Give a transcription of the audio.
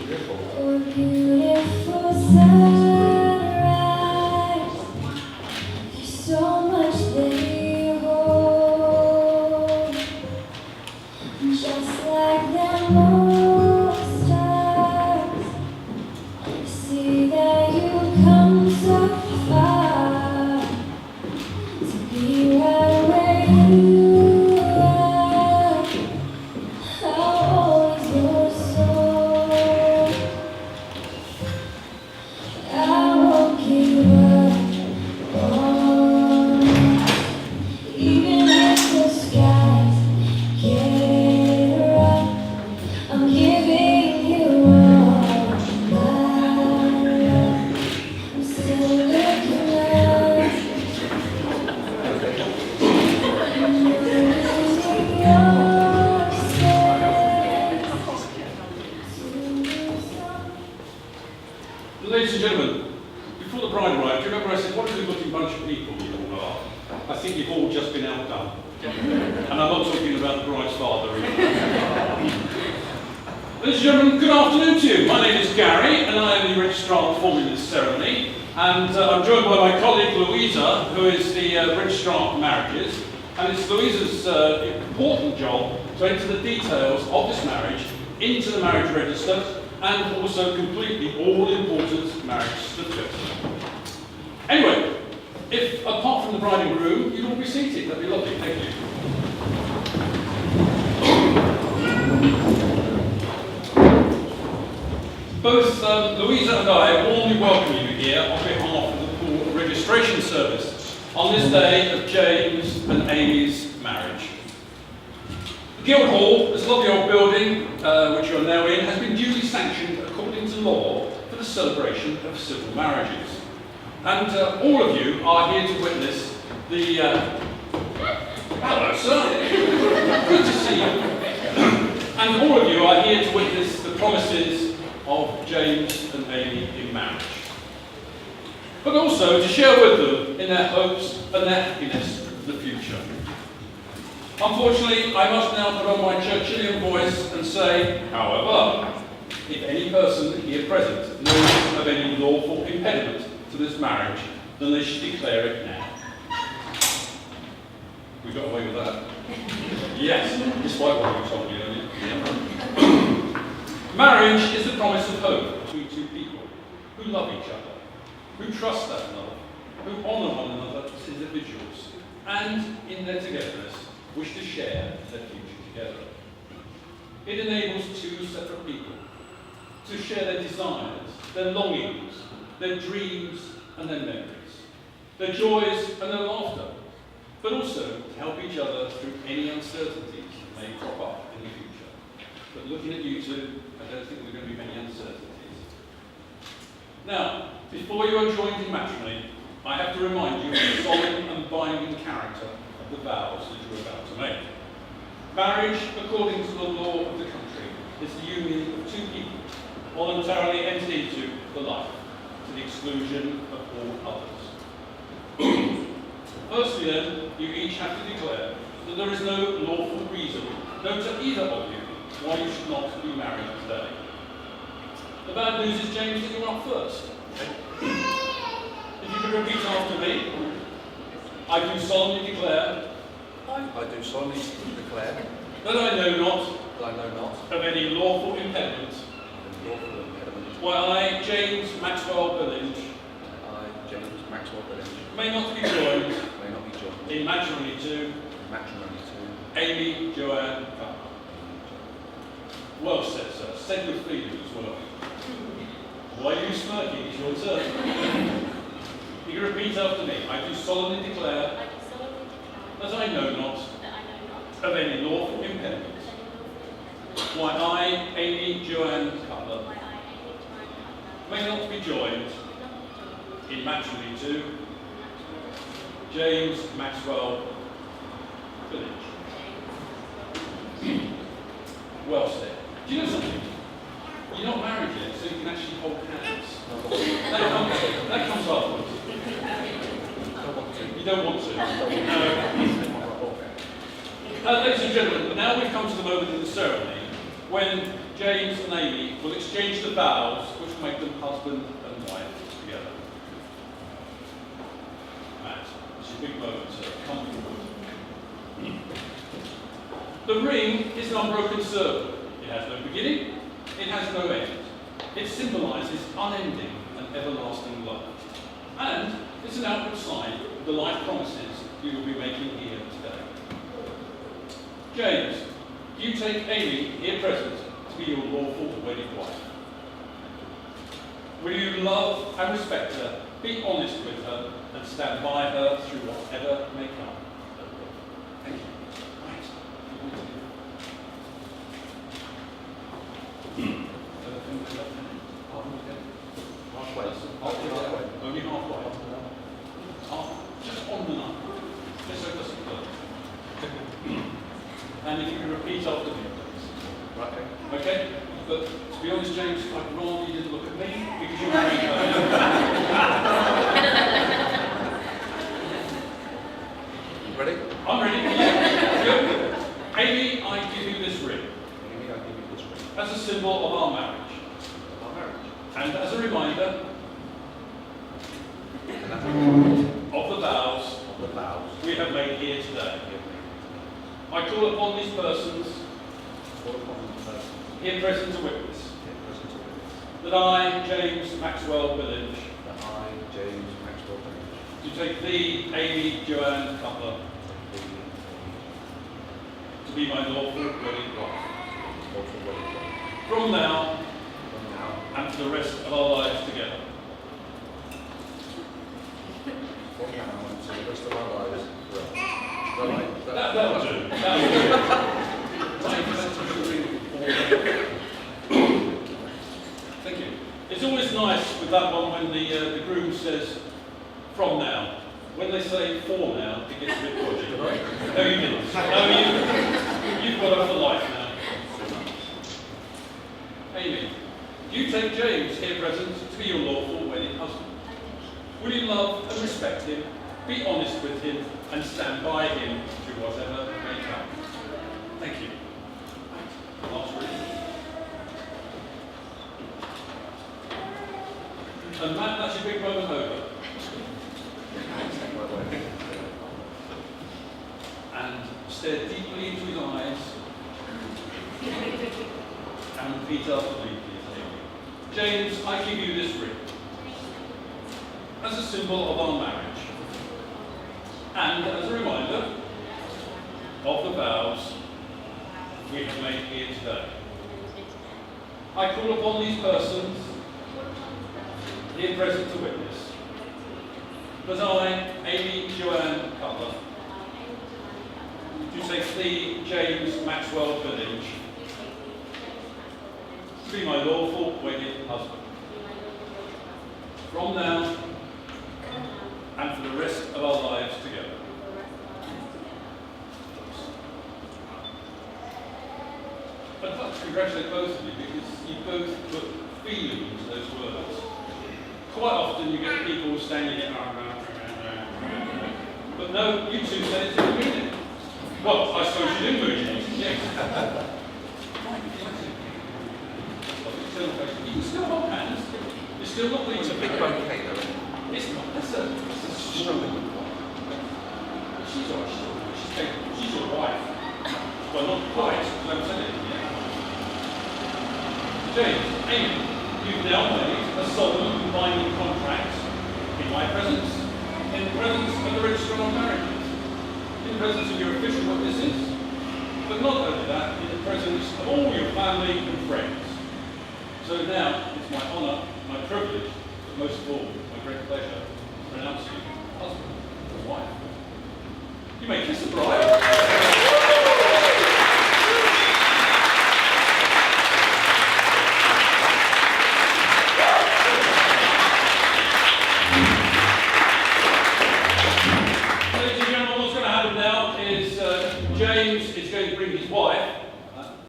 Oh, beautiful sunrise, there's so much they hold, just like them old stars. See that you come so far to be right where you are. How old is your soul? I won't give up on, even if the skies get rough. I'm giving you all my love. I'm still looking up. I'm losing your space to some. Ladies and gentlemen, before the bride arrived, do you remember I said, what a good-looking bunch of people you all are? I think you've all just been outdone. And I'm not talking about the bride's father either. Ladies and gentlemen, good afternoon to you. My name is Gary, and I am the registrar performing this ceremony. And I'm joined by my colleague Louisa, who is the registrar of marriages. And it's Louisa's important job to enter the details of this marriage into the marriage register and also complete the all-important marriage certificate. Anyway, if apart from the bride and groom, you'd all be seated, that'd be lovely. Thank you. Both Louisa and I warmly welcome you here on behalf of the Poole Registration Service on this day of James and Amy's marriage. The Guildhall, this lovely old building which you are now in, has been duly sanctioned according to law for the celebration of civil marriages. And all of you are here to witness the... Hello, sir. Good to see you. And all of you are here to witness the promises of James and Amy in marriage, but also to share with them in their hopes and their happiness for the future. Unfortunately, I must now put on my Churchillian voice and say, however, if any person here present knows of any lawful impediment to this marriage, then they should declare it now. We got away with that. Yes, despite what you told me earlier. Marriage is the promise of hope between two people who love each other, who trust that love, who honour one another as individuals, and in their togetherness wish to share their future together. It enables two separate people to share their desires, their longings, their dreams and their memories, their joys and their laughter, but also to help each other through any uncertainties that may crop up in the future. But looking at you two, I don't think there are going to be many uncertainties. Now, before you are joined in matrimony, I have to remind you of the solemn and binding character of the vows that you are about to make. Marriage, according to the law of the country, is the union of two people voluntarily entered into for life, to the exclusion of all others. Firstly then, you each have to declare that there is no lawful reason, known to either of you, why you should not be married today. The bad news is, James, that you're up first. If you could repeat after me. I do solemnly declare. I do solemnly declare. That I know not. That I know not. Of any lawful impediment. Why I, James Maxwell Billinge. I, James Maxwell Billinge. May not be joined. May not be joined. In matrimony to. Matrimony to. Amy Joanne Cutler. Well said, sir. Said with feeling as well. Why are you smirking? It's your turn. You can repeat after me. I do solemnly declare. That I know not. Of any lawful impediment. Why I, Amy Joanne Cutler. May not be joined. In matrimony to. James Maxwell Billinge. Well said. Do you know something? You're not married yet, so you can actually hold hands. That comes afterwards. You don't want to? No. Ladies and gentlemen, now we've come to the moment in the ceremony when James and Amy will exchange the vows which will make them husband and wife together. Matt, it's a big moment, sir. Come forward. The ring is an unbroken circle. It has no beginning, it has no end. It symbolises unending and everlasting love. And it's an outward sign of the life promises you will be making here today. James, do you take Amy, here present, to be your lawful wedded wife? Will you love and respect her, be honest with her, and stand by her through whatever may come? Thank you. Halfway. Only halfway. Just on the number. Just so it doesn't blur. And if you can repeat after me, please. Right. Okay? But to be honest, James, I'd rather you didn't look at me because you're married her. Ready? I'm ready. Yeah. Good. Amy, I give you this ring Amy, I give you this ring. as a symbol of our marriage. Our marriage. And as a reminder And that's the of the vows of the vows. we have made here today. I call upon these persons Call upon the person here present to witness here present to witness that I, James Maxwell Village, that I, James Maxwell Village, do take thee, Amy Joanne Cutler, to be my lawful wedded wife, lawful wedded wife, from now from now and for the rest of our lives together. and to the rest of our lives. Right. That'll do. That'll do. Thank you. It's always nice with that one when the groom says, from now. When they say for now, it gets a bit dodgy. No, you didn't. No, you've got her for life now. Amy, do you take James, here present, to be your lawful wedded husband? Will you love and respect him, be honest with him, and stand by him through whatever may come? Thank you. Last reading. And Matt, that's your big moment over. And stare deeply into his eyes. And repeat after me, please. James, I give you this ring as a symbol of our marriage and as a reminder of the vows we have made here today. I call upon these persons here present to witness that I, Amy Joanne Cutler, do take thee, James Maxwell Village, to be my lawful wedded husband. From now and for the rest of our lives together. I'd like to congratulate both of you because you both put feeling into those words. Quite often you get people standing there, but no, you two said it didn't mean it. Well, I suppose you didn't mean it, yes. You can still hold hands. You're still not It's a leaving. big bouquet though. It's not. That's a strong. She's all right. She's your wife. Well, not quite, because I'm telling you yet. James, Amy, you've now made a solemn and binding contract in my presence, in the presence of the registrar of marriages, in the presence of your official witnesses, but not only that, in the presence of all your family and friends. So now, it's my honour, my privilege, but most of all, my great pleasure, to pronounce you husband and wife. You may kiss the bride.